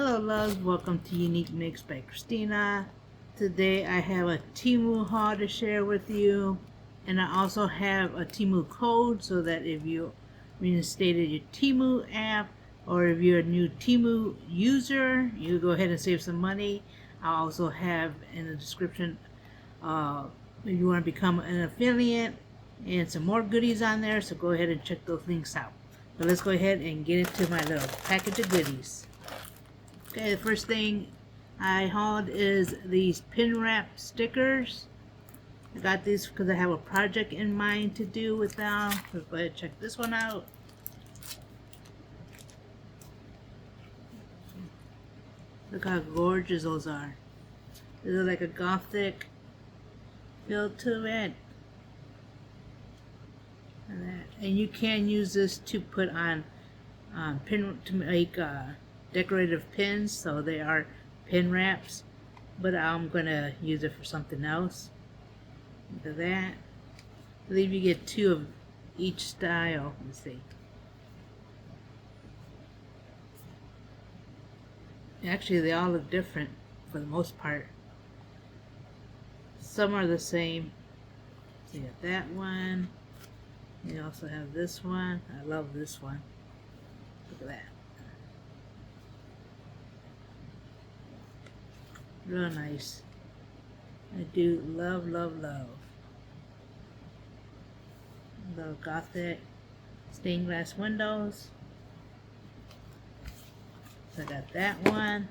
Hello loves, welcome to Unique Mix by Christina. Today I have a Temu haul to share with you, and I also have a Temu code so that if you reinstated your Temu app or if you're a new Temu user, you go ahead and save some money. I'll also have in the description if you want to become an affiliate and some more goodies on there, so go ahead and check those links out. So let's go ahead and get into my little package of goodies. Okay, the first thing I hauled is these pin wrap stickers. I got these because I have a project in mind to do with them. Let's go ahead and check this one out. Look how gorgeous those are. They're like a gothic feel to it. And you can use this to put on pin to make decorative pins, so they are pin wraps, but I'm gonna use it for something else. Look at that. I believe you get 2 of each style. Let's see. Actually, they all look different for the most part. Some are the same. So you got that one. You also have this one. I love this one. Look at that. Real nice. I do love, love, love. The gothic stained glass windows. So I got that one.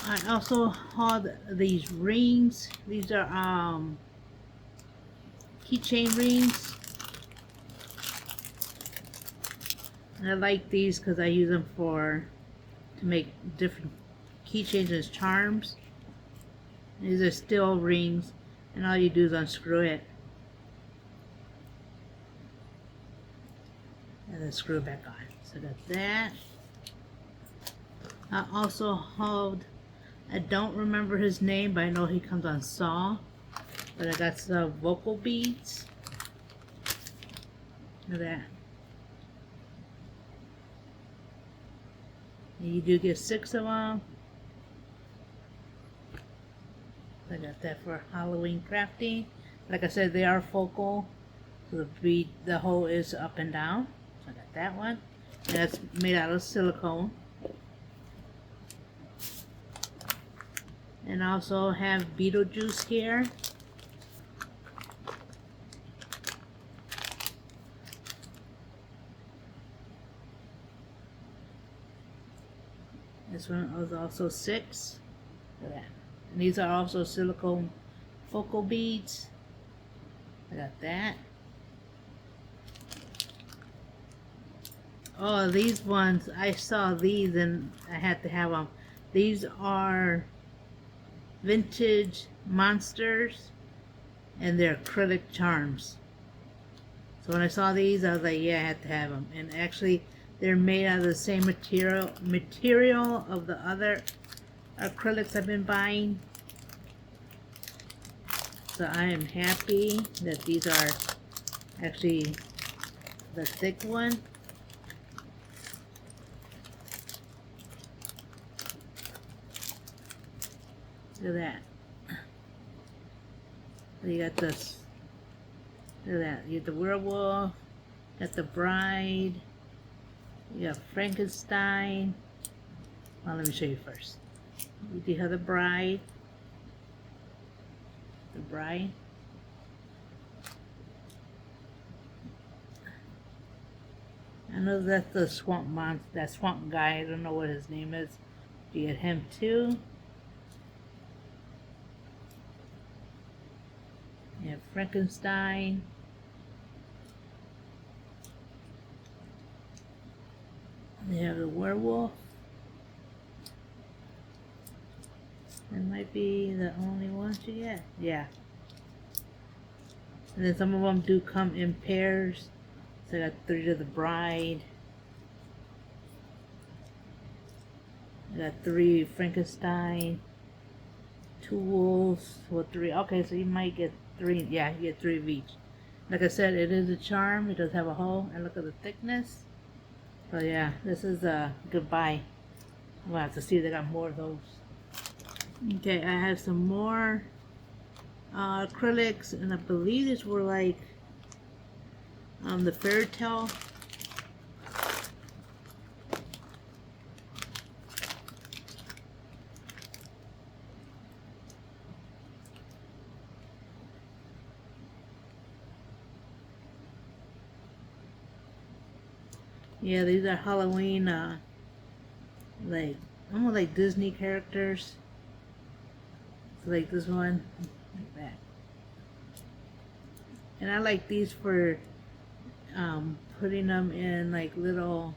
I also hauled these rings. These are keychain rings. And I like these because I use them to make different keychains as charms. These are steel rings, and all you do is unscrew it and then screw it back on. So I got that. I also hauled, I don't remember his name, but I know he comes on Saw. But I got some vocal beads. Look at that. And you do get 6 of them. I got that for Halloween crafting. Like I said, they are focal, so the hole is up and down. So I got that one. And that's made out of silicone. And I also have Beetlejuice here. This one was also 6. Look at that. And these are also silicone focal beads. I got that. Oh, these ones, I saw these and I had to have them. These are vintage monsters and they're acrylic charms. So when I saw these, I was like, yeah, I had to have them. And actually, they're made out of the same material of the other acrylics I've been buying. So I am happy that these are actually the thick one. Look at that. So you got this. Look at that. You got the werewolf, got the bride, you got Frankenstein. Well, let me show you first. You do have the bride. The bride. I know that's the swamp monster, that swamp guy. I don't know what his name is. You get him too. You have Frankenstein. You have the werewolf. That might be the only one to get. Yeah. And then some of them do come in pairs. So I got 3 to the bride. I got 3 Frankenstein. 2 wolves. Well, 3. Okay, so you might get 3. Yeah, you get 3 of each. Like I said, it is a charm. It does have a hole. And look at the thickness. So yeah, this is a good buy. We'll have to see if they got more of those. Okay, I have some more acrylics, and I believe these were like the fairy tale. Yeah, these are Halloween, like almost like Disney characters. So like this one, like that. And I like these for putting them in like little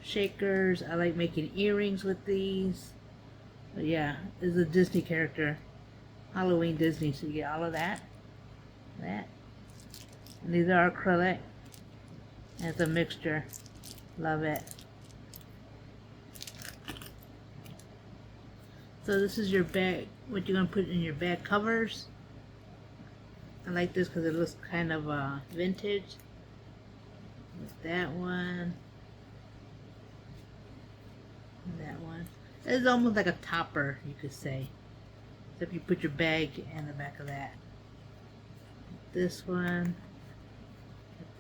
shakers. I like making earrings with these. But yeah, it's a Disney character, Halloween Disney. So you get all of that, and these are acrylic. And it's a mixture. Love it. So this is your bag, what you're going to put in your bag covers. I like this because it looks kind of vintage. With that one. And that one. It's almost like a topper, you could say. Except you put your bag in the back of that. This one.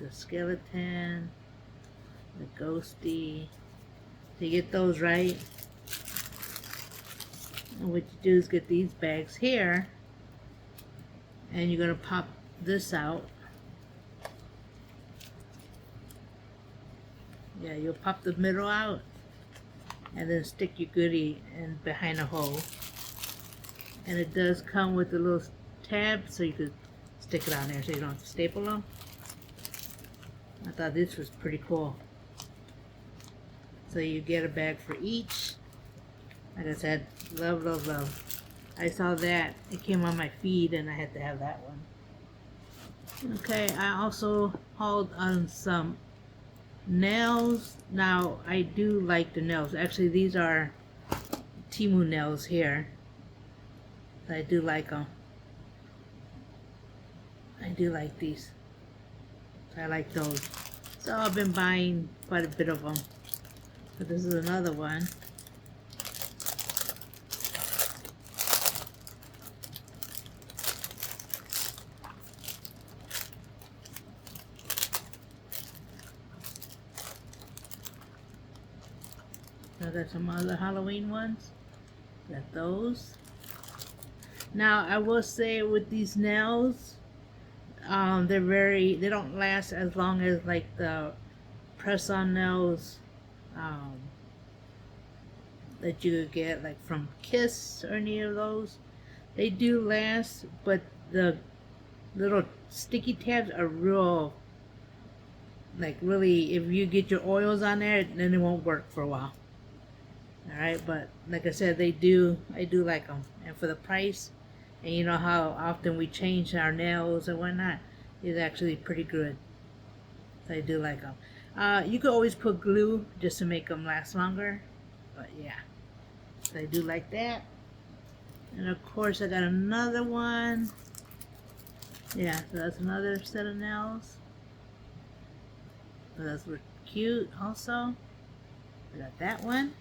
The skeleton. The ghosty. So you get those right. And what you do is get these bags here, and you're going to pop this out. Yeah, you'll pop the middle out and then stick your goodie in behind a hole. And it does come with a little tab so you could stick it on there so you don't have to staple them. I thought this was pretty cool. So you get a bag for each. Like I said, love, love, love. I saw that. It came on my feed and I had to have that one. Okay, I also hauled on some nails. Now, I do like the nails. Actually, these are Temu nails here. I do like them. I do like these. I like those. So I've been buying quite a bit of them. But this is another one. I got some other Halloween ones. Got those. Now I will say with these nails, they don't last as long as like the press-on nails that you could get like from Kiss or any of those. They do last, but the little sticky tabs are real, like really, if you get your oils on there, then it won't work for a while. Alright, but like I said, I do like them. And for the price, and you know how often we change our nails and whatnot, it's actually pretty good. So I do like them. You could always put glue just to make them last longer. But yeah, so I do like that. And of course I got another one. Yeah, so that's another set of nails. So those were cute also. I got that one.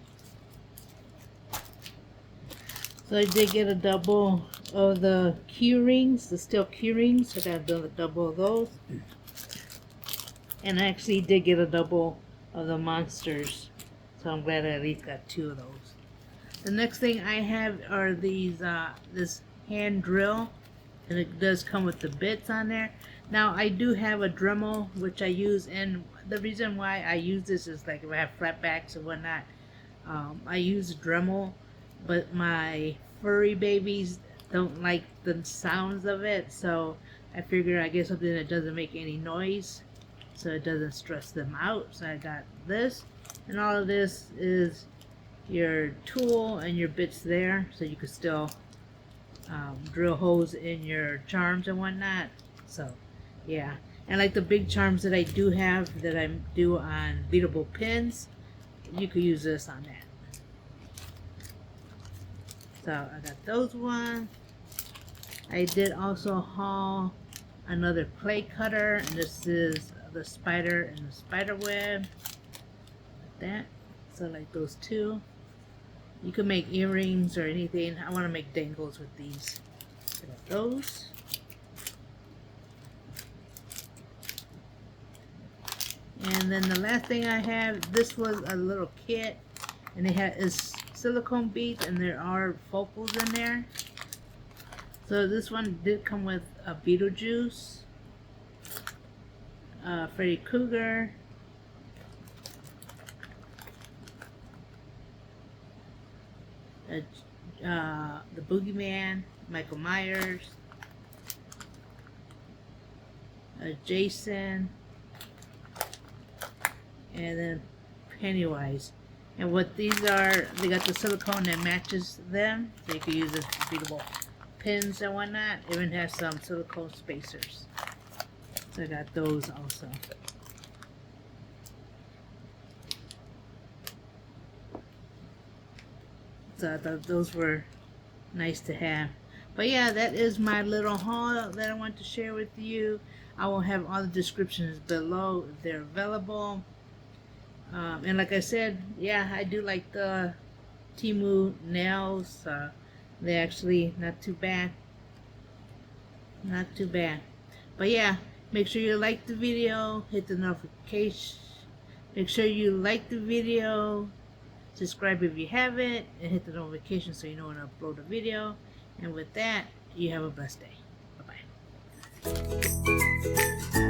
So I did get a double of the key rings, the steel key rings. I got a double of those. And I actually did get a double of the monsters. So I'm glad I at least got 2 of those. The next thing I have are these, this hand drill. And it does come with the bits on there. Now I do have a Dremel which I use, and the reason why I use this is like if I have flat backs and whatnot. I use Dremel. But my furry babies don't like the sounds of it, so I figure I get something that doesn't make any noise so it doesn't stress them out. So I got this, and all of this is your tool and your bits there, so you can still drill holes in your charms and whatnot. So yeah, and like the big charms that I do have that I do on beatable pins, you could use this on that. So I got those ones. I did also haul another clay cutter, and this is the spider and the spider web. that. So like those two. You can make earrings or anything. I want to make dangles with these. So got those. And then the last thing I have, this was a little kit, and it is silicone beads, and there are focals in there. So this one did come with a Beetlejuice, Freddy Krueger, the Boogeyman, Michael Myers, Jason, and then Pennywise. And what these are, they got the silicone that matches them, so you can use as repeatable pins and whatnot. It even has some silicone spacers. So I got those also. So I thought those were nice to have. But yeah, that is my little haul that I want to share with you. I will have all the descriptions below if they're available. And like I said, yeah, I do like the Temu nails. They're actually not too bad. Not too bad. But yeah, make sure you like the video, hit the notification. Make sure you like the video, subscribe if you haven't, and hit the notification so you know when I upload a video. And with that, you have a blessed day. Bye-bye.